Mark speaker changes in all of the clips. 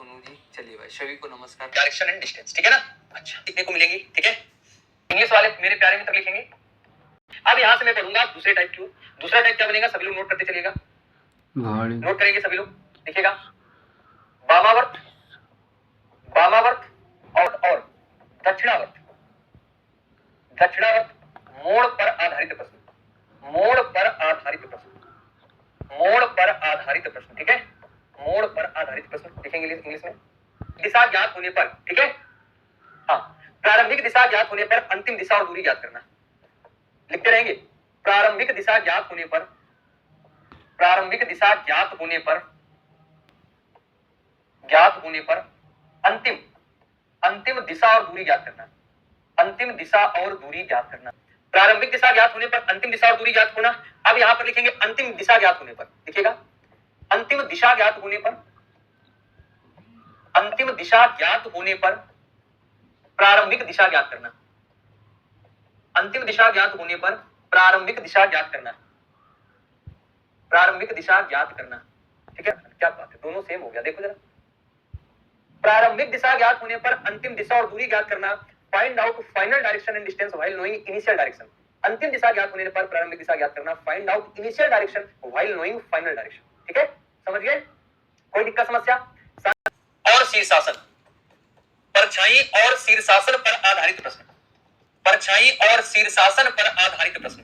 Speaker 1: सोनू जी। चलिए भाई, सभी को नमस्कार।
Speaker 2: डायरेक्शन एंड डिस्टेंस, ठीक है ना? अच्छा, लिखने को मिलेंगी, ठीक है। इंग्लिश वाले मेरे प्यारे मित्र लिखेंगे। अब यहां से मैं पढ़ूंगा दूसरे टाइप की। दूसरा टाइप क्या बनेगा, सभी लोग नोट करते चलिएगा, नोट करेंगे सभी लोग। लिखिएगा वामावर्त, वामावर्त और दक्षिणावर्त। दक्षिणावर्त मोड़ पर आधारित प्रश्न, मोड़ पर आधारित प्रश्न, मोड़ पर आधारित प्रश्न, ठीक है। मोड़ पर आधारित प्रश्न लिखेंगे इंग्लिश में। दिशा ज्ञात होने पर, ठीक है। हाँ, प्रारंभिक दिशा ज्ञात होने पर अंतिम दिशा और दूरी ज्ञात करना। लिखते रहेंगे, प्रारंभिक दिशा ज्ञात होने पर, प्रारंभिक दिशा ज्ञात होने पर, ज्ञात होने पर अंतिम, अंतिम दिशा और दूरी ज्ञात करना। अंतिम दिशा और दूरी ज्ञात करना। प्रारंभिक दिशा ज्ञात होने पर अंतिम दिशा और दूरी ज्ञात होना। अब यहां पर लिखेंगे अंतिम दिशा ज्ञात होने पर, लिखिएगा अंतिम दिशा ज्ञात होने पर, अंतिम दिशा ज्ञात होने पर प्रारंभिक दिशा ज्ञात करना। अंतिम दिशा ज्ञात होने पर प्रारंभिक दिशा ज्ञात करना, प्रारंभिक दिशा ज्ञात करना, ठीक है। क्या बात है, दोनों सेम हो गया, देखो जरा। प्रारंभिक दिशा ज्ञात होने पर अंतिम दिशा और दूरी ज्ञात करना। Find out final direction and distance while knowing initial direction. अंतिम दिशा ज्ञात होने पर प्रारंभिक दिशा ज्ञात करना। Find out initial direction while knowing final direction, ठीक है। समझ गए? कोई दिक्कत समस्या? और शीर्षासन, परछाई और शीर्षासन पर आधारित प्रश्न, परछाई और शीर्षासन पर आधारित प्रश्न,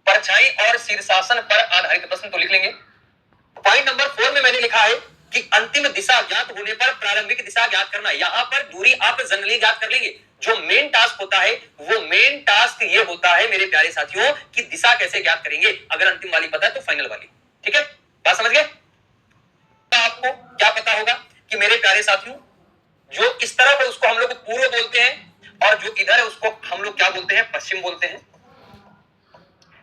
Speaker 2: परछाई और शीर्षासन पर आधारित प्रश्न तो लिख लेंगे। पॉइंट नंबर 4 में मैंने लिखा है कि अंतिम दिशा ज्ञात होने पर प्रारंभिक दिशा ज्ञात करना। यहां पर दूरी आप जनरली ज्ञात कर लेंगे। जो मेन टास्क होता है वो मेन टास्क ये होता है मेरे प्यारे साथियों कि दिशा कैसे ज्ञात करेंगे। अगर अंतिम वाली पता है तो फाइनल वाली, ठीक है। बात समझ गए? आपको क्या पता होगा कि मेरे प्यारे साथियों, जो इस तरफ है उसको हम लोग पूर्व बोलते हैं और जो इधर है उसको हम लोग क्या बोलते हैं, पश्चिम बोलते हैं,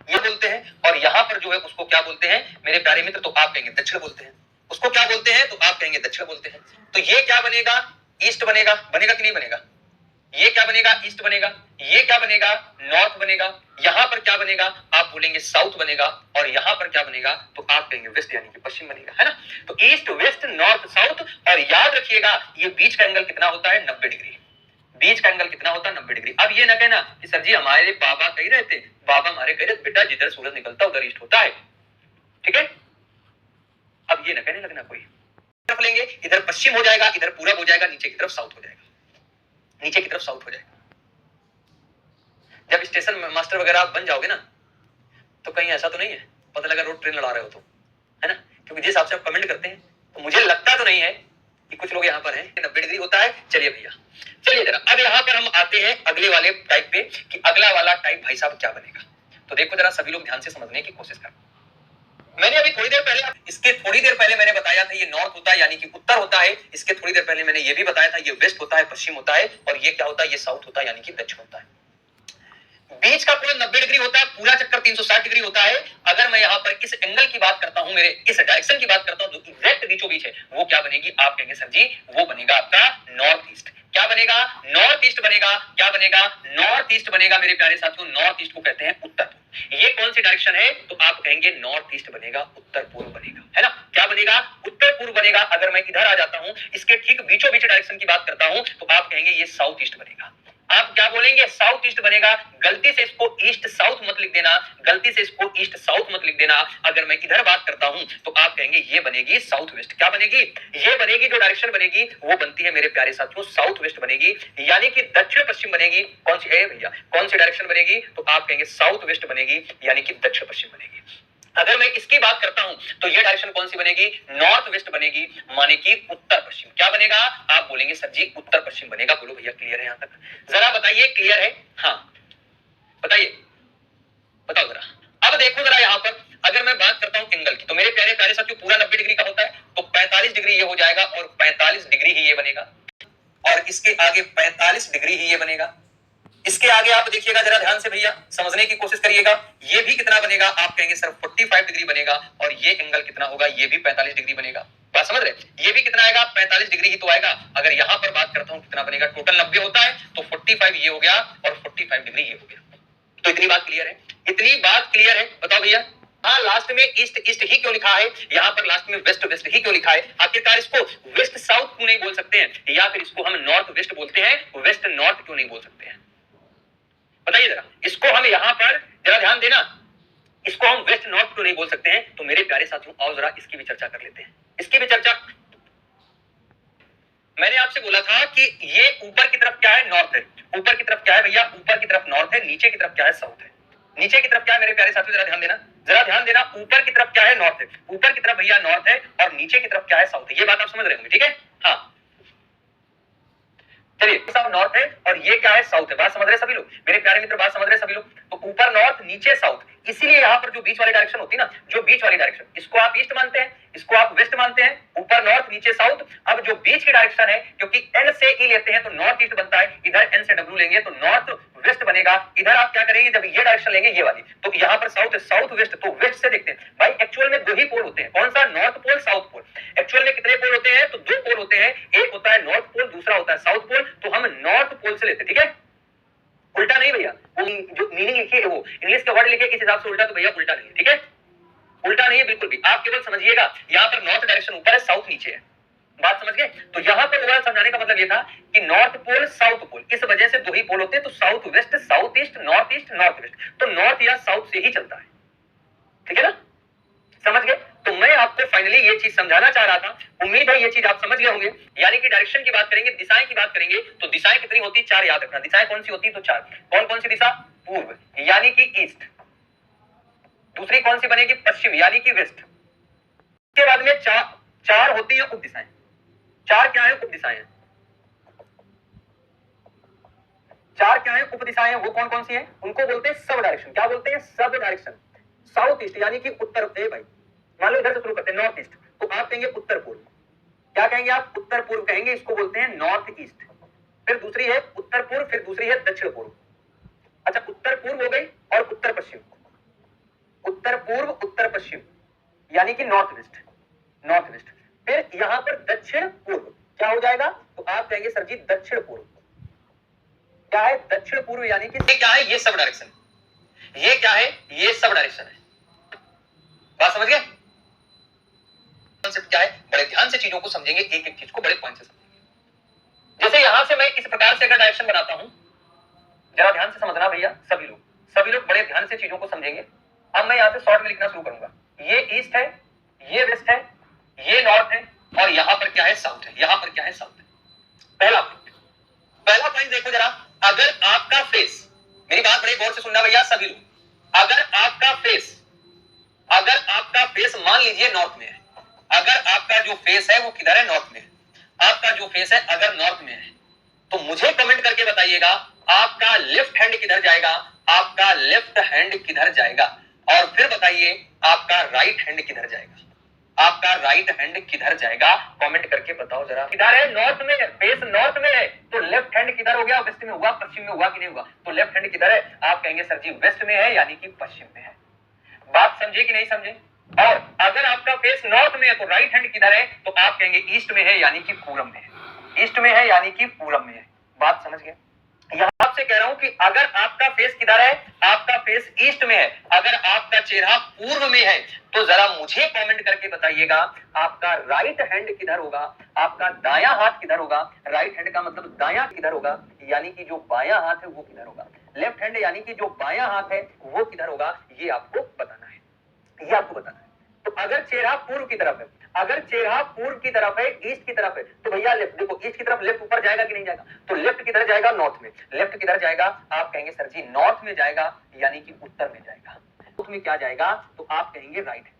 Speaker 2: ये बोलते हैं। और यहां पर जो है उसको क्या बोलते हैं मेरे प्यारे मित्र, तो आप कहेंगे दक्षिण बोलते हैं। उसको क्या बोलते हैं तो आप कहेंगे दक्षिण बोलते हैं। तो ये क्या बनेगा, ईस्ट बनेगा। बनेगा कि नहीं बनेगा? ये क्या बनेगा, ईस्ट बनेगा। ये क्या बनेगा, नॉर्थ बनेगा। यहां पर क्या बनेगा, आप बोलेंगे साउथ बनेगा। और यहां पर क्या बनेगा तो आप कहेंगे वेस्ट यानी कि पश्चिम बनेगा, है ना। तो ईस्ट, वेस्ट, नॉर्थ, साउथ। और याद रखिएगा ये बीच का एंगल कितना होता है, 90 डिग्री। बीच का एंगल कितना होता है, 90 डिग्री। अब ये ना कहना कि सर जी हमारे बाबा कह रहे थे, बाबा हमारे कह रहे थे बेटा जिधर सूरज निकलता उधर ईस्ट होता है, ठीक है। अब ये ना कहने लगना कोई तरफ लेंगे, इधर पश्चिम हो जाएगा, इधर पूरब हो जाएगा, नीचे की तरफ साउथ हो जाएगा, नीचे की तरफ साउथ हो जाएगा। जब स्टेशन मास्टर वगैरह आप बन जाओगे ना तो कहीं ऐसा तो नहीं है पता लगा रोड ट्रेन लड़ा रहे हो तो, है ना। क्योंकि जिस हिसाब से आप कमेंट करते हैं तो मुझे लगता तो नहीं है कि कुछ लोग यहाँ पर हैं 90 डिग्री होता है। चलिए भैया, चलिए जरा अब यहाँ पर हम आते हैं अगले वाले टाइप पे कि अगला वाला टाइप भाई साहब क्या बनेगा। तो देखो जरा सभी लोग ध्यान से समझने की कोशिश करो। मैंने अभी थोड़ी देर पहले, इसके थोड़ी देर पहले मैंने बताया था ये नॉर्थ होता है यानी कि उत्तर होता है। इसके थोड़ी देर पहले मैंने ये भी बताया था ये वेस्ट होता है, पश्चिम होता है। और ये क्या होता है, ये साउथ होता है यानी कि दक्षिण होता है। बीच का कोण 90 डिग्री होता है, पूरा चक्कर 360 डिग्री होता है। अगर मैं यहाँ पर इस एंगल की बात करता हूं, मेरे इस डायरेक्शन की बात करता हूं, जो एग्जैक्ट बीचों बीच है वो क्या बनेगी, आप कहेंगे सर जी वो बनेगा आपका नॉर्थ ईस्ट। क्या बनेगा, नॉर्थ ईस्ट बनेगा। क्या बनेगा, नॉर्थ ईस्ट बनेगा मेरे प्यारे साथियों। नॉर्थ ईस्ट को कहते हैं उत्तर। ये कौन सी डायरेक्शन है तो आप कहेंगे नॉर्थ ईस्ट बनेगा, उत्तर पूर्व बनेगा, है ना। क्या बनेगा, उत्तर पूर्व बनेगा। अगर मैं इधर आ जाता हूं, इसके ठीक बीचों बीच डायरेक्शन की बात करता हूं तो आप कहेंगे ये साउथ ईस्ट बनेगा। आप क्या बोलेंगे, साउथ ईस्ट बनेगा। गलती से इसको ईस्ट साउथ मत लिख देना, गलती से इसको ईस्ट साउथ मत लिख देना। अगर मैं इधर बात करता हूं तो आप कहेंगे ये बनेगी साउथ वेस्ट। क्या बनेगी, ये बनेगी जो डायरेक्शन बनेगी वो बनती है मेरे प्यारे साथियों साउथ वेस्ट बनेगी, यानी कि दक्षिण पश्चिम बनेगी। कौन सी है भैया, कौन सी डायरेक्शन बनेगी तो आप कहेंगे साउथ वेस्ट बनेगी, यानी कि दक्षिण पश्चिम बनेगी। अगर मैं इसकी बात करता हूं तो ये डायरेक्शन कौन सी बनेगी, नॉर्थ वेस्ट बनेगी, माने कि उत्तर पश्चिम। क्या बनेगा, आप बोलेंगे सर जी उत्तर पश्चिम बनेगा। बोलो भैया क्लियर है यहां तक, जरा बताइए क्लियर है। हाँ बताइए, बताओ जरा। अब देखो जरा यहां पर अगर मैं बात करता हूं एंगल की तो मेरे प्यारे प्यारे साथियों पूरा 90 डिग्री का होता है तो 45 डिग्री ये हो जाएगा और 45 डिग्री ही ये बनेगा और इसके आगे 45 डिग्री ही ये बनेगा। इसके आगे आप देखिएगा जरा ध्यान से भैया, समझने की कोशिश करिएगा। ये भी कितना बनेगा, आप कहेंगे सर 45 डिग्री बनेगा और ये एंगल कितना होगा, ये भी 45 डिग्री बनेगा। बात समझ रहे, ये भी कितना आएगा, 45 डिग्री ही तो आएगा। अगर यहां पर बात करता हूं कितना बनेगा, टोटल 90 होता है तो 45 ये हो गया और 45 डिग्री ये हो गया। तो इतनी बात क्लियर है, इतनी बात क्लियर है, बताओ भैया हाँ, लास्ट में ईस्ट ईस्ट ही क्यों लिखा है, यहाँ पर लास्ट में वेस्ट वेस्ट ही क्यों लिखा है? आखिरकार इसको वेस्ट साउथ क्यों नहीं बोल सकते हैं, या फिर इसको हम नॉर्थ वेस्ट बोलते हैं, वेस्ट नॉर्थ क्यों नहीं बोल सकते हैं? बताइए जरा, इसको हम यहाँ पर जरा ध्यान देना, इसको हम वेस्ट नॉर्थ क्यों नहीं बोल सकते हैं? तो मेरे प्यारे साथियों, आओ जरा इसकी भी चर्चा कर लेते हैं, इसकी भी चर्चा। मैंने आपसे बोला था कि ये ऊपर की तरफ क्या है, नॉर्थ है। ऊपर की तरफ क्या है भैया, ऊपर की तरफ नॉर्थ है, नीचे की तरफ क्या है, साउथ है। नीचे की तरफ क्या है मेरे प्यारे साथियों, जरा ध्यान देना, जरा ध्यान देना, ऊपर की तरफ क्या है, नॉर्थ है। ऊपर की तरफ भैया नॉर्थ है और नीचे की तरफ क्या है, साउथ है। ये बात आप समझ रहे होंगे, ठीक है? हाँ, चलिए, सब नॉर्थ है और ये क्या है, साउथ है। बात समझ रहे सभी लोग मेरे प्यारे मित्र, बात समझ रहे सभी लोग? तो ऊपर नॉर्थ, नीचे साउथ, इसीलिए यहाँ पर जो बीच वाली डायरेक्शन होती है ना, जो बीच वाली डायरेक्शन, इसको आप ईस्ट मानते हैं, इसको आप वेस्ट मानते हैं, ऊपर नॉर्थ नीचे साउथ। अब जो बीच की डायरेक्शन है, क्योंकि एन से ई लेते हैं तो नॉर्थ ईस्ट बनता है, इधर एन से डब्ल्यू लेंगे तो नॉर्थ वेस्ट बनेगा। इधर आप क्या करेंगे, जब ये डायरेक्शन लेंगे ये वाली, तो यहाँ पर साउथ साउथ वेस्ट, तो वेस्ट से देखते हैं भाई, एक्चुअल में दो ही पोल होते हैं। कौन सा, north pole south pole. Actual में कितने पोल होते हैं, तो दो पोल होते हैं, एक होता है नॉर्थ पोल, दूसरा होता है साउथ पोल। तो हम नॉर्थ पोल से लेते हैं, ठीक है? उल्टा नहीं भैया, वो जो मीनिंग लिखी है, वो इंग्लिश के वर्ड लिखे किस हिसाब से उल्टा, तो भैया उल्टा नहीं है, ठीक है? उल्टा नहीं है बिल्कुल भी। आप केवल समझिएगा, यहाँ पर नॉर्थ डायरेक्शन ऊपर है, साउथ नीचे है। बात समझ गए? तो यहाँ पर ओवरऑल समझाने का मतलब ये था कि नॉर्थ पोल साउथ पोल, इस वजह से दो ही पोल होते हैं, तो south west, south east, north west, तो नॉर्थ या साउथ से ही चलता है, ठीक है ना? समझ गए? तो मैं आपको फाइनली ये चीज समझाना चाह रहा था, उम्मीद है ये चीज आप समझ गए होंगे। यानी कि डायरेक्शन की बात करेंगे, दिशाएं की बात करेंगे, तो दिशाएं कितनी होती है, चार, याद रखना। दिशाएं कौन सी होती है, तो चार। कौन कौन सी दिशा, पूर्व यानी कि ईस्ट, दूसरी कौन सी बनेगी, पश्चिम यानी कि वेस्ट। के बाद में चार होती है उप दिशाएं। चार क्या है, उप दिशाएं। चार क्या है, उप दिशाएं, वो कौन कौन सी है, उनको बोलते हैं सब डायरेक्शन। क्या बोलते हैं, सब डायरेक्शन। साउथ ईस्ट यानी कि उत्तर, भाई मान लो इधर से शुरू करते हैं, नॉर्थ ईस्ट, तो आप कहेंगे उत्तर पूर्व। क्या कहेंगे आप, उत्तर पूर्व कहेंगे, इसको बोलते हैं नॉर्थ ईस्ट। फिर दूसरी है उत्तर पूर्व, फिर दूसरी है दक्षिण पूर्व। अच्छा, उत्तर पूर्व हो गई और उत्तर पश्चिम। उत्तर पूर्व, उत्तर पश्चिम यानी कि नॉर्थ वेस्ट, नॉर्थ वेस्ट। फिर यहां पर दक्षिण पूर्व क्या हो जाएगा, तो आप कहेंगे सर जी दक्षिण पूर्व। क्या है, दक्षिण पूर्व यानी कि क्या है, ये सब डायरेक्शन। ये क्या है, ये सब डायरेक्शन है। बात समझ गए? कॉन्सेप्ट क्या है, बड़े ध्यान से चीजों को समझेंगे, एक एक चीज को बड़े पॉइंट से समझेंगे। जैसे यहां से मैं इस प्रकार से अगर डायरेक्शन बनाता हूं, जरा ध्यान से समझना भैया, सभी लोग बड़े ध्यान से चीजों को समझेंगे। अब मैं यहां से शॉर्ट में लिखना शुरू करूंगा। ये ईस्ट है, ये वेस्ट है, ये नॉर्थ है, और यहां पर क्या है, साउथ है। यहां पर क्या है, साउथ है। पहला पॉइंट देखो जरा, अगर आपका फेस, मेरी बात बड़े गौर से सुनना भैया सभी लोग, अगर आपका फेस मान लीजिए नॉर्थ में है, अगर आपका जो फेस है वो किधर है, नॉर्थ में है, आपका जो फेस है अगर नॉर्थ में है, तो मुझे कमेंट करके बताइएगा आपका लेफ्ट हैंड किधर जाएगा, आपका लेफ्ट हैंड किधर जाएगा, और फिर बताइए आपका राइट हैंड किधर जाएगा, आपका राइट हैंड किधर जाएगा, कमेंट करके बताओ जरा। किधर है, नॉर्थ में, फेस नॉर्थ में है, तो लेफ्ट हैंड किधर हो गया, वेस्ट में हुआ, पश्चिम में हुआ कि नहीं हुआ, तो लेफ्ट हैंड किधर है, आप कहेंगे सर जी वेस्ट में है, यानी कि पश्चिम में है। बात समझे कि नहीं समझे? और अगर आपका फेस नॉर्थ में है तो राइट हैंड किधर है, तो आप कहेंगे ईस्ट में है, यानी कि पूरब में है। ईस्ट में है यानी कि पूरब में है। बात समझ गए? यहां आपसे कह रहा हूं कि अगर आपका फेस किधर है, आपका फेस ईस्ट में है, अगर आपका चेहरा पूर्व में है, तो जरा मुझे कमेंट करके बताइएगा आपका राइट हैंड किधर होगा, आपका दायां हाथ किधर होगा। राइट हैंड का मतलब दायां किधर होगा, यानी कि जो बायां हाथ है वो किधर होगा। लेफ्ट हैंड यानी कि जो बायां हाथ है वो किधर होगा, ये आपको बताना है, ये आपको बताना है। तो अगर चेहरा पूर्व की तरफ है, अगर चेहरा पूर्व की तरफ है, ईस्ट की तरफ है, तो भैया लेफ्ट, देखो ईस्ट की तरफ लेफ्ट ऊपर जाएगा कि नहीं जाएगा, तो लेफ्ट किधर जाएगा, नॉर्थ में। लेफ्ट किधर जाएगा, आप कहेंगे सर जी नॉर्थ में जाएगा, यानी कि उत्तर में जाएगा। साउथ में क्या जाएगा, तो आप कहेंगे राइट हैंड।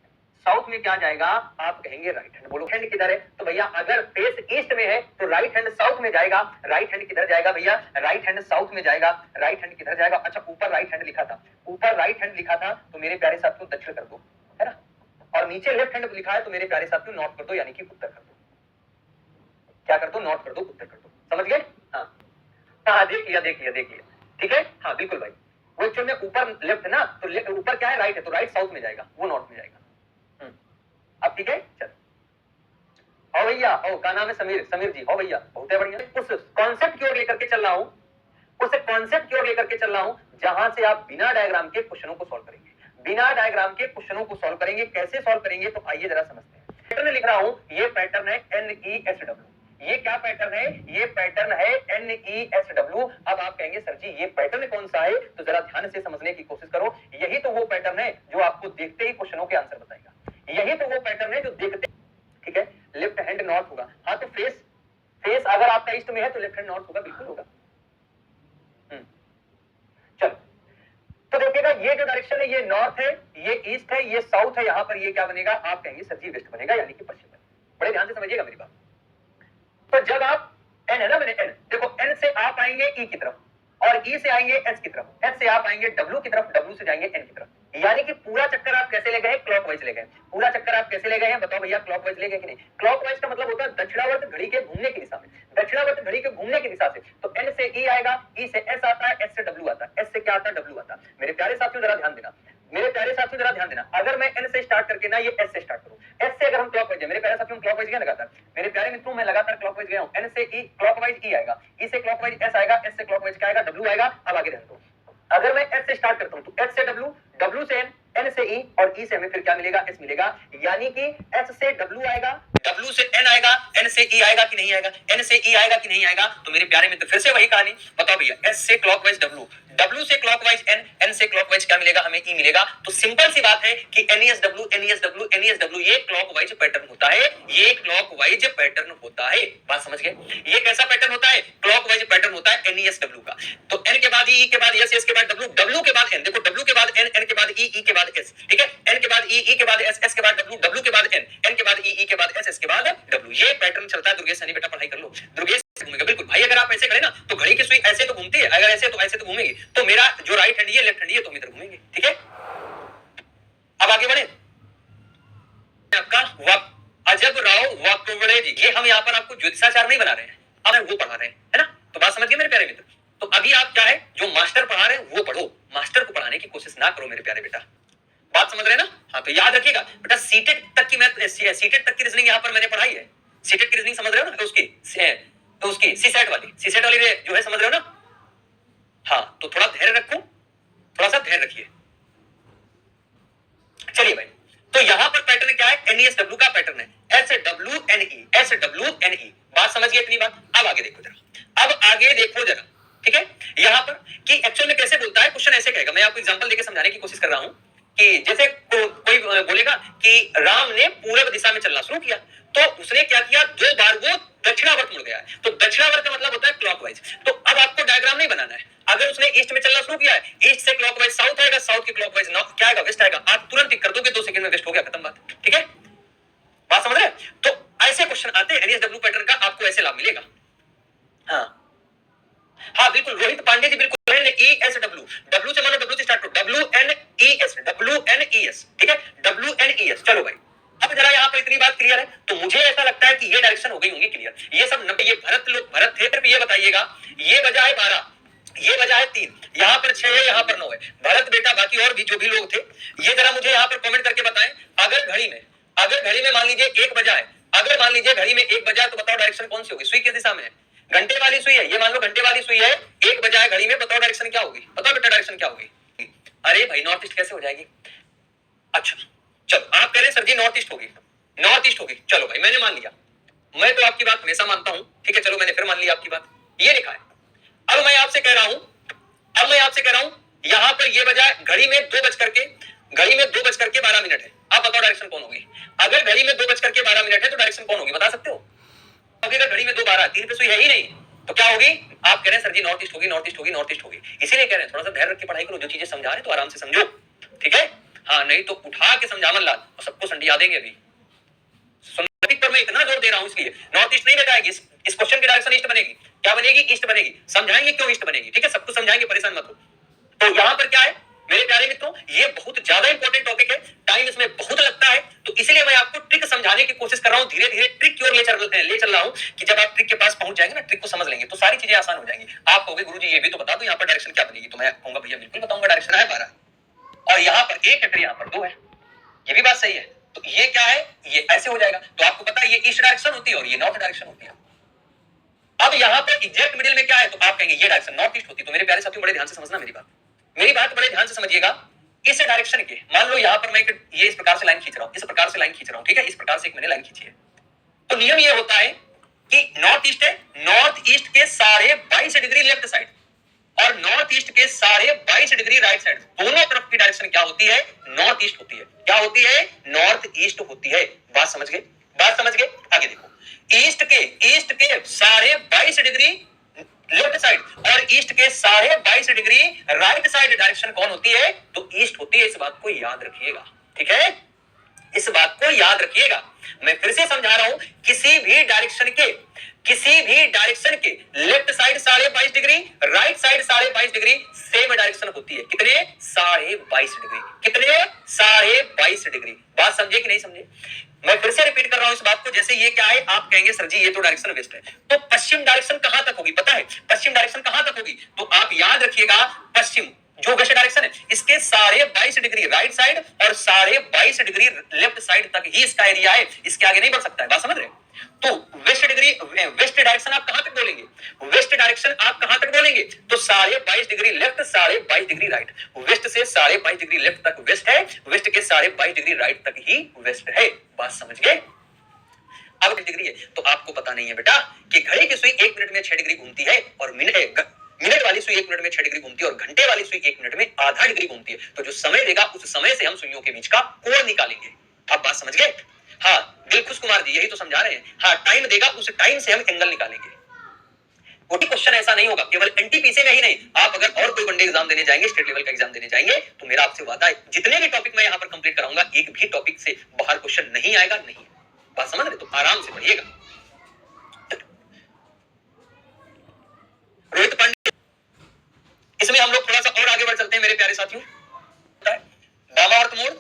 Speaker 2: साउथ में क्या जाएगा, आप कहेंगे राइट हैंड। बोलो हैंड किधर है, तो भैया अगर फेस ईस्ट में है तो राइट हैंड साउथ में जाएगा। राइट हैंड किधर जाएगा भैया, राइट हैंड साउथ में जाएगा। राइट हैंड किधर जाएगा, अच्छा ऊपर राइट हैंड लिखा था, ऊपर राइट हैंड लिखा था, तो मेरे प्यारे साथियों दक्षिण कर दो, है ना, और नीचे लेफ्ट हैंड लिखा है, तो मेरे प्यारे साथियों नॉर्थ कर दो, यानी कि उत्तर कर दो। क्या कर दो, नॉर्थ कर दो, उत्तर कर दो। समझ गए? हाँ, देख लिया, ठीक है। हाँ बिल्कुल भाई, वो एक्चुअल में ऊपर लेफ्ट है ना, तो ऊपर क्या है, राइट है, तो राइट साउथ में जाएगा, वो नॉर्थ में जाएगा। अब ठीक है, चल हो भैया, हो का नाम है समीर जी, हो भैया, बहुत है बढ़िया। उस कॉन्सेप्ट की ओर लेकर के चल रहा हूं, उस कॉन्सेप्ट की ओर लेकर के चल रहा हूं जहां से आप बिना डायग्राम के क्वेश्चनों को सॉल्व करेंगे, बिना डायग्राम के क्वेश्चनों को सॉल्व करेंगे। कैसे सॉल्व करेंगे तो आइए जरा समझते हैं। पैटर्न लिख रहा हूं, ये पैटर्न है NESW। ये क्या पैटर्न है? ये पैटर्न है NESW। अब आप कहेंगे सर जी ये पैटर्न कौन सा है, तो जरा ध्यान से समझने की कोशिश करो। यही तो वो पैटर्न है जो आपको देखते ही क्वेश्चनों के आंसर बताएगा। यही तो वो पैटर्न है जो देखते, ठीक है, लेफ्ट हैंड नॉर्थ होगा। हाँ तो फेस अगर आपका ईस्ट में है तो लेफ्ट हैंड नॉर्थ होगा, बिल्कुल होगा। चलो तो देखिएगा, ये जो डायरेक्शन है ये नॉर्थ है, ये ईस्ट है, ये साउथ है। यहां पर ये क्या बनेगा? आप कहेंगे सर जी वेस्ट बनेगा, यानी कि पश्चिम बनेगा। बड़े ध्यान से समझिएगा मेरी बात। तो जब आप एन है ना, मैंने एन देखो, एन से आप आएंगे ई की तरफ और ई से आएंगे एच की तरफ, एच से आप आएंगे डब्ल्यू की तरफ, डब्ल्यू से जाएंगे एन की तरफ। यानी कि पूरा चक्कर आप कैसे ले गए? क्लॉकवाइज ले गए। पूरा चक्कर आप कैसे ले गए हैं बताओ भैया? क्लॉकवाइज ले गए कि नहीं? क्लॉकवाइज का मतलब होता है दक्षिणावर्त घड़ी के घूमने की दिशा में, दक्षिणावर्त घड़ी के घूमने की दिशा से। तो एन से ई आएगा, ई से एस आता है, एस से डब्ल्यू आता है, एस से क्या आता है? डब्ल्यू आता है। मेरे प्यारे साथियों जरा ध्यान देना, मेरे प्यारे साथियों जरा ध्यान देना। अगर मैं एन से स्टार्ट करके ना ये एस से स्टार्ट करूं, एस से अगर हम क्लॉकवाइज है, मेरे प्यारे साथियों क्लॉकवाइज गया लगातार, मेरे प्यारे मित्रों मैं लगातार क्लॉकवाइज गया हूं। एन से ई क्लॉकवाइज ई आएगा, ई से क्लॉकवाइज एस आएगा, एस से क्लॉकवाइज क्या आएगा? डब्ल्यू आएगा। अब आगे रहने दो। अगर मैं एस से स्टार्ट करता हूं तो एस से डब्ल्यू, डब्ल्यू से एन, एन से ई और ई से हमें फिर क्या मिलेगा? एस मिलेगा। यानी कि एस से डब्ल्यू आएगा, डब्ल्यू से एन आएगा, एन से ई आएगा कि नहीं आएगा? एन से ई आएगा कि नहीं आएगा? तो मेरे प्यारे मित्र फिर से वही कहानी बताओ भैया, एस से क्लॉकवाइज डब्ल्यू, डब्ल्यू से क्लॉकवाइज एन, एन से क्लॉकवाइज क्या मिलेगा? हमें ई मिलेगा। तो सिंपल सी बात है कि NESW NESW NESW ये क्लॉकवाइज पैटर्न होता है, ये क्लॉकवाइज पैटर्न होता है। बात समझ गए? ये कैसा पैटर्न होता है? क्लॉकवाइज पैटर्न होता है NESW का। तो एन के बाद ई के बाद एस, एस के बाद डब्ल्यू, डब्ल्यू के बाद एन, देखो डब्ल्यू के बाद एन, एन के बाद ई, ई के बाद एस, ठीक है, एन के बाद ई, ई के बाद एस, एस के बाद डब्ल्यू, डब्ल्यू के बाद एन, एन के बाद ई, ई के बाद एस, एस के बाद डब्ल्यू। ये पैटर्न चलता है। दुर्गेश सैनी बेटा पढ़ाई कर लो, दुर्गेश घूमेगा बिल्कुल भाई। अगर आप ऐसे करें ना तो घड़ी की सुई ऐसे तो घूमती है, अगर ऐसे तो ऐसे तो घूमेगी। तो मेरा जो राइट हैंड ये लेफ्ट हैंड ये तो इधर घूमेंगे, ठीक है। अब आगे बढ़े। आपका अजब राव वाकवड़े जी, ये हम यहाँ पर आपको ज्योतिषाचार नहीं बना रहे हैं, अब वो पढ़ा रहे हैं, है ना। तो बात समझ गए मेरे प्यारे मित्र। तो अभी आप क्या है जो मास्टर पढ़ा रहे हैं वो पढ़ो, मास्टर को पढ़ाने की कोशिश ना करो मेरे प्यारे बेटा। बात समझ रहे हैं ना? हाँ तो याद रखिएगा बेटा, सीटेट तक की मैं सीटेट तक की रीजनिंग यहाँ पर मैंने पढ़ाई है। सीटेट की रीजनिंग समझ रहे हो ना? तो उसकी सीसेट वाली जो है समझ रहे हो ना? हाँ तो थोड़ा धैर्य रखो, थोड़ा सा धैर्य रखिए। चलिए भाई, तो यहां पर पैटर्न क्या है? NESW का पैटर्न है, SWNE SWNE। बात समझ गए इतनी बात? अब आगे देखो जरा, अब आगे देखो जरा, ठीक है। यहां पर कि एक्चुअल में कैसे बोलता है क्वेश्चन, ऐसे कहेगा। मैं आपको एग्जांपल देके समझाने की कोशिश कर रहा हूं कि जैसे कोई बोलेगा कि राम ने पूर्व दिशा में चलना शुरू किया, तो उसने क्या किया? 2 बार वो दक्षिणावर्त मुड़ गया है। तो दक्षिणावर्त का मतलब होता है क्लॉकवाइज। तो अब आपको डायग्राम नहीं बनाना है। अगर उसने ईस्ट में चलना शुरू किया है, ईस्ट से क्लॉकवाइज साउथ आएगा, साउथ के क्लॉकवाइज क्या आएगा? वेस्ट आएगा। आप तुरंत टिक कर दोगे, 2 सेकंड में वेस्ट हो गया, खत्म बात, ठीक है। बात समझ रहे हैं? तो ऐसे क्वेश्चन आते हैं NESW पैटर्न का, आपको ऐसे लाभ मिलेगा। हाँ बिल्कुल, रोहित पांडे जी बिल्कुल। NESW, डब्ल्यू से मानो, डब्ल्यू से स्टार्ट करो, WNES WNES, ठीक है, WNES। चलो भाई, अब जरा यहाँ पर इतनी बात क्लियर है। तो मुझे ऐसा लगता है कि ये डायरेक्शन हो गई होंगी क्लियर। ये सब ये भरत थे, फिर ये बताइएगा, ये बजा है 12, ये बजा है 3, यहाँ पर 6 है, यहाँ पर 9 है। भरत बेटा बाकी और भी जो भी लोग थे, ये जरा मुझे यहाँ पर कमेंट करके बताएं। अगर घड़ी में मान लीजिए 1 बजा है, अगर मान लीजिए घड़ी में 1 बजा है, तो बताओ डायरेक्शन कौन सी होगी? सुई किस दिशा में है? घंटे वाली सुई है, ये मान लो घंटे वाली सुई है, 1 बजा है घड़ी में, बताओ डायरेक्शन क्या होगी? बताओ बेटा डायरेक्शन क्या होगी? अरे भाई नॉर्थ ईस्ट कैसे हो जाएगी? अच्छा चलो, आप कह रहे हैं सर जी नॉर्थ ईस्ट होगी, नॉर्थ ईस्ट होगी। चलो भाई मैंने मान लिया, मैं तो आपकी बात हमेशा मानता हूं, ठीक है। चलो मैंने फिर मान लिया आपकी बात, ये लिखा है। अब मैं आपसे कह रहा हूं यहां पर ये बजा घड़ी में 2 बज करके 12 मिनट है। आप बताओ डायरेक्शन कौन होगी? अगर घड़ी में 2 बज करके 12 मिनट है तो डायरेक्शन कौन होगी? बता सकते हो? अगर घड़ी में 2:12 3 पे सुई है ही नहीं, तो क्या होगी? आप कह रहे हैं सर जी नॉर्थ ईस्ट होगी, नॉर्थ ईस्ट होगी, नॉर्थ ईस्ट होगी। इसीलिए कह रहे हैं थोड़ा सा धैर्य रख के पढ़ाई करो, जो चीजें समझा रहे हैं तो आराम से समझो, ठीक है। हाँ नहीं तो उठा के समझावन लाल और सबको संडिया देंगे। अभी पर मैं इतना जोर दे रहा हूं इसलिए नॉर्थ ईस्ट नहीं बताएगी, इस क्वेश्चन की डायरेक्शन ईस्ट बनेगी। क्या बनेगी? ईस्ट बनेगी। समझाएंगे क्यों ईस्ट बनेगी, ठीक है, सबको समझाएंगे, परेशान मत हो। तो यहां पर क्या है मेरे प्यारे मित्रों, ये बहुत ज्यादा इंपॉर्टेंट टॉपिक है, टाइम इसमें बहुत लगता है, तो इसलिए मैं आपको ट्रिक समझाने की कोशिश कर रहा हूं, धीरे धीरे ट्रिक की ओर ले चल रहा हूं कि जब आप ट्रिक के पास पहुंच जाएंगे ना, ट्रिक को समझ लेंगे तो सारी चीजें आसान हो जाएंगी। आप कहोगे गुरुजी ये भी तो बता दो यहाँ पर डायरेक्शन क्या बनेगी, तो मैं कहूंगा भैया बिल्कुल बताऊंगा, डायरेक्शन है 12 और यहाँ पर 1 है, फिर यहाँ पर 2 है, ये भी बात सही है। तो ये क्या है? ये ऐसे हो जाएगा। तो आपको पता है ये ईस्ट डायरेक्शन होती है और ये नॉर्थ डायरेक्शन होती है। अब यहाँ पर एग्जैक्ट मिडिल में क्या है? तो आप कहेंगे ये डायरेक्शन नॉर्थ ईस्ट होती है। तो मेरे प्यारे साथियों बड़े ध्यान से समझना मेरी बात बड़े ध्यान से समझिएगा। इस डायरेक्शन के, मान लो यहां पर मैं ये इस प्रकार से लाइन खींच रहा हूं, इस प्रकार से लाइन खींच रहा हूं, ठीक है, इस प्रकार से एक मैंने लाइन खींची है। तो नियम ये होता है कि नॉर्थ ईस्ट है, नॉर्थ ईस्ट के साढ़े 22 डिग्री लेफ्ट साइड और नॉर्थ ईस्ट के साढ़े 22 डिग्री राइट साइड, दोनों तरफ की डायरेक्शन क्या होती है? नॉर्थ ईस्ट होती है। क्या होती है? नॉर्थ ईस्ट होती है। बात समझ गए? बात समझ गए? आगे देखो, ईस्ट के साढ़े 22 डिग्री लेफ्ट साइड और ईस्ट के साढ़े 22 डिग्री राइट साइड डायरेक्शन कौन होती है? तो ईस्ट होती है। इस बात को याद रखिएगा, ठीक है, इस बात को याद रखिएगा। मैं फिर से समझा रहा हूं, किसी भी डायरेक्शन के लेफ्ट साइड साढ़े 22 डिग्री, राइट साइड साढ़े 22 डिग्री सेम डायरेक्शन होती है। कितने? साढ़े 22 डिग्री। कितने? साढ़े 22 डिग्री। बात समझे कि नहीं समझे? मैं फिर से रिपीट कर रहा हूं इस बात को। जैसे ये क्या है, आप कहेंगे सर जी ये तो डायरेक्शन वेस्ट है, तो पश्चिम डायरेक्शन कहां तक होगी? पता है पश्चिम डायरेक्शन कहां तक होगी? तो आप याद रखिएगा, पश्चिम जो वेस्ट डायरेक्शन है इसके साढ़े 22 डिग्री राइट साइड और साढ़े 22 डिग्री लेफ्ट साइड तक ही इसका एरिया है, इसके आगे नहीं बढ़ सकता है। बात समझ रहे हैं? तो वेस्ट डायरेक्शन आप कहां तक बोलेंगे? वेस्ट डायरेक्शन आप कहां तक बोलेंगे? तो साढ़े 22 डिग्री लेफ्ट, साढ़े 22 डिग्री राइट। वेस्ट से साढ़े 22 डिग्री लेफ्ट तक वेस्ट है, वेस्ट के साढ़े 22 डिग्री राइट तक ही वेस्ट है। बात समझ गए? अब डिग्री है तो आपको पता नहीं है बेटा कि घड़ी की सुई 1 मिनट में 6 डिग्री घूमती है और मिनट वाली सुई 1 मिनट में 6 डिग्री घूमती है और घंटे वाली सुई 1 मिनट में आधा डिग्री घूमती है। तो जो समय देगा उस समय से हम सुइयों के बीच का कोण निकालेंगे। अब बात समझ गए? हाँ, दिलखुश कुमार जी यही तो समझा रहे हैं। हाँ, टाइम देगा उस टाइम से हम एंगल निकालेंगे। कोई क्वेश्चन ऐसा नहीं होगा केवल एनटीपीसी में ही नहीं, आप अगर और कोई वनडे एग्जाम देने जाएंगे, स्टेट लेवल का एग्जाम देने जाएंगे, तो मेरा आपसे वादा है जितने भी टॉपिक मैं यहां पर कंप्लीट कराऊंगा एक भी टॉपिक से बाहर क्वेश्चन नहीं आएगा। नहीं, बात समझ रहे? तो आराम से पढ़िएगा। रोहित पांडे, इसमें हम लोग थोड़ा सा और आगे बढ़ चलते हैं मेरे प्यारे साथियों। वामावर्त मोड़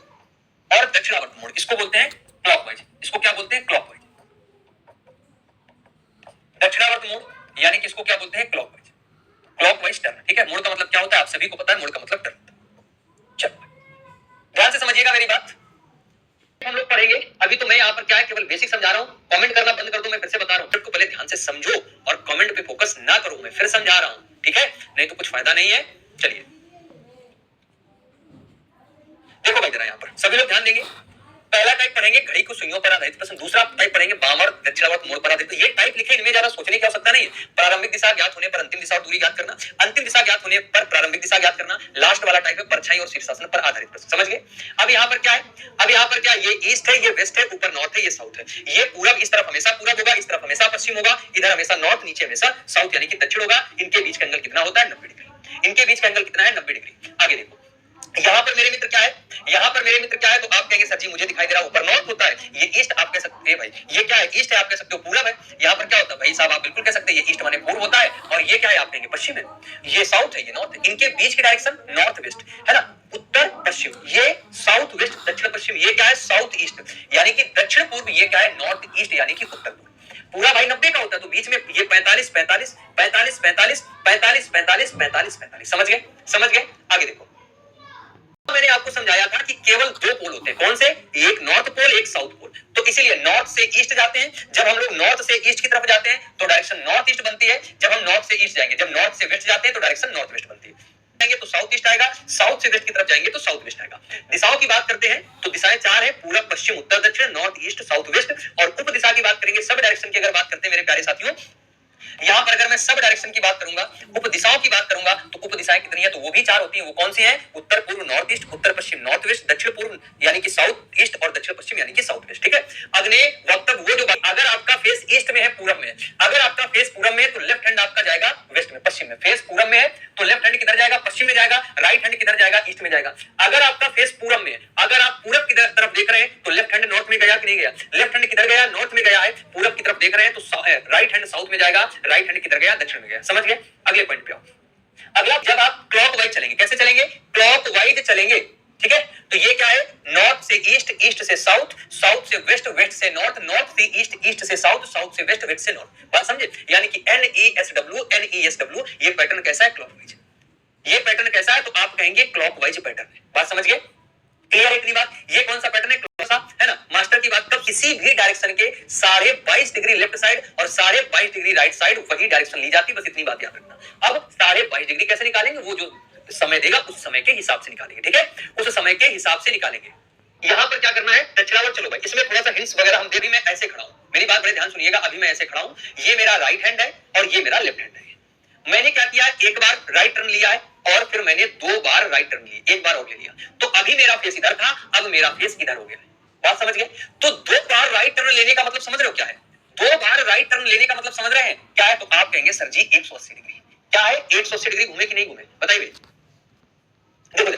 Speaker 2: और दक्षिणावर्त मोड़, इसको बोलते हैं क्लॉकवाइज। इसको क्या बोलते हैं? क्लॉकवाइज। दक्षिणावर्त मोड़ यानी कि इसको क्या बोलते हैं? क्लॉकवाइज। क्लॉकवाइज टर्न, ठीक है। मोड़ का मतलब क्या होता है आप सभी को पता है, मोड़ का मतलब टर्न। चलो ध्यान से समझिएगा मेरी बात, हम लोग पढ़ेंगे। अभी तो मैं यहाँ पर क्या है केवल बेसिक समझा रहा हूँ, कमेंट करना बंद कर दो। मैं फिर से बता रहा हूँ, को पहले ध्यान से समझो और कमेंट पे फोकस ना करो। मैं फिर समझा रहा हूँ, ठीक है, नहीं तो कुछ फायदा नहीं है। चलिए देखो भाई जरा यहाँ पर सभी लोग ध्यान देंगे। पहला टाइप पढ़ेंगे घड़ी को सुइयों पर आधारित प्रश्न, दूसरा टाइप पढ़ेंगे वामावर्त दक्षिणावर्त मोड़ पर आधारित। ये टाइप लिखे, इनमें ज्यादा सोचने की आवश्यकता नहीं है। प्रारंभिक दिशा ज्ञात होने पर अंतिम दिशा और दूरी ज्ञात करना, अंतिम दिशा ज्ञात होने पर प्रारंभिक दिशा ज्ञात करना। लास्ट वाला टाइप है परछाई और शीर्षासन पर आधारित प्रश्न। समझ गए? अब यहाँ पर क्या है, अब यहाँ पर क्या, ये ईस्ट है, ये वेस्ट है, ऊपर नॉर्थ है, ये साउथ है। ये पूरब इस तरफ हमेशा पूरब होगा, इस तरफ हमेशा पश्चिम होगा, इधर हमेशा नॉर्थ, नीचे हमेशा साउथ यानी कि दक्षिण होगा। इनके बीच का एंगल कितना होता है? 90 डिग्री। इनके बीच का एंगल कितना है? 90 डिग्री। आगे देखो यहाँ पर मेरे मित्र क्या है, यहाँ पर मेरे मित्र क्या है, तो आप कहेंगे सर जी मुझे दिखाई दे रहा है ऊपर नॉर्थ होता है, ये ईस्ट आप कह सकते हैं भाई, ये क्या है? ईस्ट है आप कह सकते हो, पूरब है। यहाँ पर क्या होता है भाई साहब, आप बिल्कुल कह सकते हैं ये ईस्ट माने पूर्व होता है, और ये क्या है आप कहेंगे पश्चिम है। ये साउथ है, ये नॉर्थ है। इनके बीच की डायरेक्शन नॉर्थ वेस्ट है ना, उत्तर पश्चिम। ये साउथ वेस्ट दक्षिण पश्चिम, ये क्या है? साउथ ईस्ट यानी कि दक्षिण पूर्व। ये क्या है? नॉर्थ ईस्ट यानी कि उत्तर पूर्व। पूरा भाई 90 का होता है, तो बीच में ये 45 45 45 45 45 45 45 45। समझ गए? समझ गए? आगे देखो मैंने आपको समझाया था कि केवल दो पोल होते हैं, कौन से? एक नॉर्थ पोल, एक साउथ पोल। तो इसीलिए नॉर्थ से ईस्ट जाते हैं। जब हम लोग नॉर्थ से ईस्ट की तरफ जाते हैं तो डायरेक्शन नॉर्थ ईस्ट बनती है। जब हम नॉर्थ से ईस्ट जाएंगे, जब नॉर्थ से वेस्ट जाते हैं तो डायरेक्शन नॉर्थ वेस्ट बनती है। जाएंगे तो साउथ ईस्ट आएगा, साउथ से वेस्ट की तरफ जाएंगे तो साउथ वेस्ट आएगा। दिशाओं की बात करते हैं तो दिशाएं 4 है, पूरब पश्चिम उत्तर दक्षिण, नॉर्थ ईस्ट साउथ वेस्ट। और उप दिशा की बात करेंगे, सब डायरेक्शन की अगर बात करते हैं मेरे प्यारे साथियों, यहाँ पर अगर मैं सब डायरेक्शन की बात करूंगा, उप दिशाओं की बात करूंगा, तो उप दिशाएं कितनी है? तो वो भी 4 होती हैं। वो कौन सी हैं? उत्तर पूर्व नॉर्थ ईस्ट, उत्तर पश्चिम नॉर्थ वेस्ट, दक्षिण पूर्व यानी कि साउथ ईस्ट और दक्षिण पश्चिम यानी कि साउथ वेस्ट। ठीक है, अगले वक्त तक वो जो अगर आपका फेस ईस्ट में है, पूरब में है, अगर आपका फेस पूरब में है तो लेफ्ट हैंड आपका जाएगा वेस्ट में, पश्चिम में। फेस पूरब में है तो लेफ्ट हैंड किधर जाएगा? पश्चिम में जाएगा। राइट हैंड किधर जाएगा? ईस्ट में जाएगा। अगर आपका फेस पूरब में है, अगर आप पूरब की तरफ देख रहे हैं तो लेफ्ट हैंड नॉर्थ में गया कि नहीं गया? लेफ्ट हैंड किधर गया? नॉर्थ में गया है। पूरब की तरफ देख रहे हैं तो राइट हैंड साउथ में जाएगा। राइट हैंड किधर गया? दक्षिण में गया। समझ गए? अगले पॉइंट पे आओ। अगला, जब आप क्लॉकवाइज चलेंगे, कैसे चलेंगे? क्लॉकवाइज चलेंगे। ठीक है, तो ये क्या है? नॉर्थ से ईस्ट, ईस्ट से साउथ, साउथ से वेस्ट, वेस्ट से नॉर्थ, नॉर्थ से ईस्ट, ईस्ट से साउथ, साउथ से वेस्ट, वेस्ट से नॉर्थ। बात समझे? यानी कि NESW NESW, ये पैटर्न कैसा है? क्लॉकवाइज। ये पैटर्न कैसा है? तो आप कहेंगे क्लॉकवाइज पैटर्न है। बात समझ गए? क्लियर है इतनी बात? ये कौन सा पैटर्न है? है ना। मास्टर की बात, कब किसी भी डायरेक्शन के 22.5 डिग्री लेफ्ट साइड और 22.5 डिग्री राइट साइड वही डायरेक्शन ली जाती है। बस इतनी बात याद रखना। अब 22.5 डिग्री कैसे निकालेंगे? वो जो समय देगा उस समय के हिसाब से निकालेंगे, ठीक है, उस समय के हिसाब से निकालेंगे। यहां पर क्या करना है, दक्षिणावर्त। चलो भाई, इसमें थोड़ा सा हिंट्स वगैरह हम दे दी। मैं ऐसे खड़ा हूं, मेरी बात बड़े ध्यान सुनिएगा। अभी मैं ऐसे खड़ा हूं, ये मेरा राइट हैंड है और ये मेरा लेफ्ट हैंड है। मैंने क्या किया, एक बार राइट टर्न लिया है और फिर मैंने 2 बार राइट टर्न लिए, एक बार और ले लिया। तो अभी मेरा फेस इधर था, अब मेरा फेस इधर हो गया। बात समझ गए? तो 2 बार राइट टर्न लेने का मतलब समझ रहे हो क्या है? 2 बार राइट टर्न लेने का मतलब समझ रहे हैं क्या है? तो आप कहेंगे सर जी 180 डिग्री। क्या है, 180 डिग्री घूमे कि नहीं घूमे, बताइए। देखो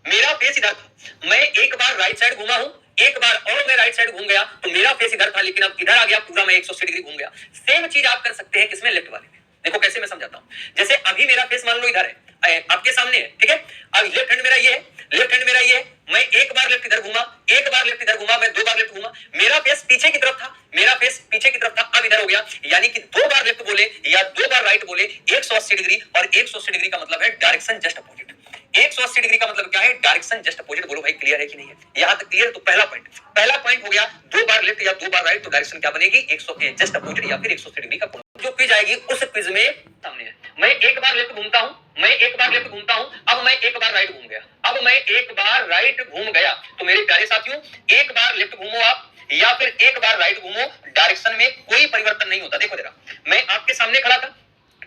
Speaker 2: मेरा फेस इधर था, मैं एक बार राइट साइड घूमा हूं, एक बार और मैं राइट साइड घूम गया, तो मेरा फेस इधर था, लेकिन अब इधर आ गया पूरा, मैं 180 डिग्री घूम गया। सेम चीज आप कर सकते हैं किसमें, लेफ्ट वाले में। देखो कैसे मैं समझाता हूं। जैसे अभी मेरा फेस मान लो इधर है, आपके सामने है, ठीक है। अब लेफ्ट हैंड मेरा ये है, लेफ्ट हैंड मेरा ये है। मैं एक बार लेफ्ट इधर घूमा, एक बार लेफ्ट इधर घूमा, मैं 2 बार लेफ्ट घूमा। मेरा फेस पीछे की तरफ था, मेरा फेस पीछे की तरफ था, अब इधर हो गया। यानी कि 2 बार लेफ्ट बोले या 2 बार राइट बोले, 180 डिग्री। और 180 डिग्री का मतलब है डायरेक्शन जस्ट अपोजिट। 180 डिग्री का मतलब क्या है, डायरेक्शन जस्ट अपोजिट। बोलो भाई क्लियर है कि नहीं है? यहां तक क्लियर? तो पहला पॉइंट हो गया, 2 बार लेफ्ट या 2 बार राइट, तो डायरेक्शन क्या बनेगी, 100 के जस्ट अपोजिट या फिर 180 डिग्री का कोण। जो क्विज आएगी उस क्विज में सामने है, मैं एक बार लेफ्ट घूमता हूं, मैं एक बार लेफ्ट घूमता हूं, अब मैं एक बार राइट घूम गया, अब मैं एक बार राइट घूम गया। तो मेरे प्यारे साथियों, एक बार लेफ्ट घूमो आप या फिर एक बार राइट घूमो, डायरेक्शन में कोई परिवर्तन नहीं होता। देखो जरा, मैं आपके सामने खड़ा था,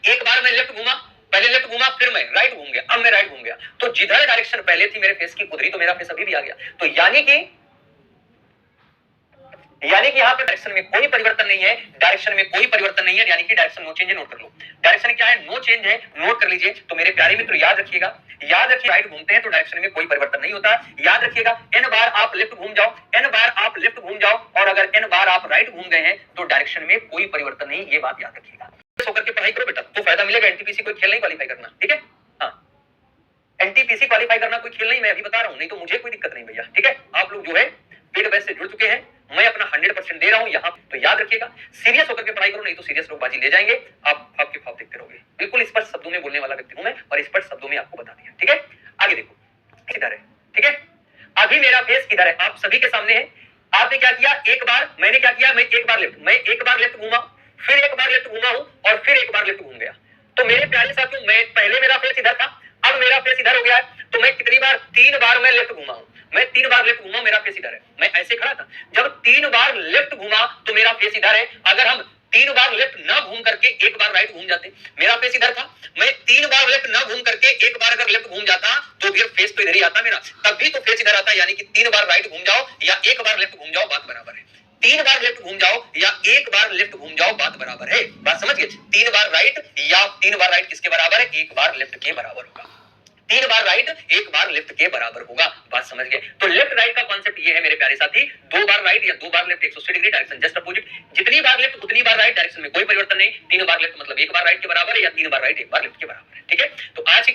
Speaker 2: एक बार मैं लेफ्ट घूमा, पहले लेफ्ट घूमा, फिर मैं राइट घूम गया, अब मैं राइट घूम गया। तो जिधर डायरेक्शन पहले थी मेरे फेस की उधर ही तो मेरा फेस अभी भी आ गया। तो यानी कि यहां पर डायरेक्शन में कोई परिवर्तन नहीं है, डायरेक्शन में कोई परिवर्तन नहीं है, यानी कि डायरेक्शन नो चेंज है। नोट कर लो, डायरेक्शन क्या है, नो चेंज है, नोट कर लीजिए। तो मेरे प्यारे मित्र याद रखिएगा, राइट घूमते हैं तो डायरेक्शन में कोई परिवर्तन नहीं होता। याद रखिएगा, n बार आप लेफ्ट घूम जाओ, n बार आप लेफ्ट घूम जाओ, और अगर n बार आप राइट घूम गए हैं तो डायरेक्शन में कोई परिवर्तन नहीं, ये बात याद रखिएगा। होकर के पढ़ाई करो बेटा, तो फायदा मिलेगा। एनटीपीसी कोई खेल नहीं क्वालिफाई करना, ठीक है। हाँ, एनटीपीसी क्वालिफाई करना कोई खेल नहीं, मैं अभी बता रहा हूं, नहीं तो मुझे कोई दिक्कत नहीं भैया, ठीक है। आप लोग जो है पेड बैच से जुड़ चुके हैं, मैं अपना 100% दे रहा हूं यहां। तो याद रखिएगा, सीरियस होकर के पढ़ाई करो, नहीं तो सीरियस लोग बाजी ले जाएंगे, आप आपके ख्वाब देखते रहोगे। बिल्कुल स्पष्ट शब्दों में बोलने वाला व्यक्ति हूं मैं, और स्पष्ट शब्दों में आपको बता दिया, ठीक है। आगे देखो, इधर है, ठीक है। अभी मेरा फेस इधर है, आप सभी के सामने है। आपने क्या किया, एक बार मैंने क्या किया, मैं एक बार लेफ्ट घूमा, फिर एक बार लेफ्ट घूमा हूं, और फिर एक बार लेफ्ट घूम गया। तो मेरे प्यारे साथियों, मैं पहले मेरा फेस इधर था, अब मेरा फेस इधर हो गया है। तो मैं कितनी बार, 3 बार मैं लेफ्ट घूमा हूं, मैं 3 बार लेफ्ट घूमा, मेरा फेस इधर है। मैं ऐसे खड़ा था, जब 3 बार लेफ्ट घूमा तो मेरा फेस इधर है। अगर हम 3 बार लेफ्ट ना घूम करके एक बार राइट घूम जाते, मेरा फेस इधर था, मैं 3 बार लेफ्ट ना घूम करके एक बार अगर लेफ्ट घूम जाता तो फिर फेस तो इधर ही आता मेरा, तब भी तो फेस इधर आता। यानी कि 3 बार राइट घूम जाओ या एक बार लेफ्ट घूम जाओ, बात बराबर है। 3 बार लेफ्ट घूम जाओ या एक बार लेफ्ट घूम जाओ, बात बराबर है। बात समझ गए? 3 बार राइट या 3 बार राइट किसके बराबर है, एक बार लेफ्ट के बराबर होगा। 3 बार राइट एक बार लेफ्ट के बराबर होगा, बात समझ गए? तो लेफ्ट राइट का कॉन्सेप्ट ये है मेरे प्यारे साथी, 2 बार राइट या 2 बार left, 180 degree, direction just opposite. जितनी बार लेफ्ट उतनी बार राइट, डायरेक्शन में कोई परिवर्तन नहीं। 3 बार लेफ्ट मतलब एक बार राइट के बराबर है, या 3 बार राइट एक बार लेफ्ट के बराबर है, ठीक है। तो आज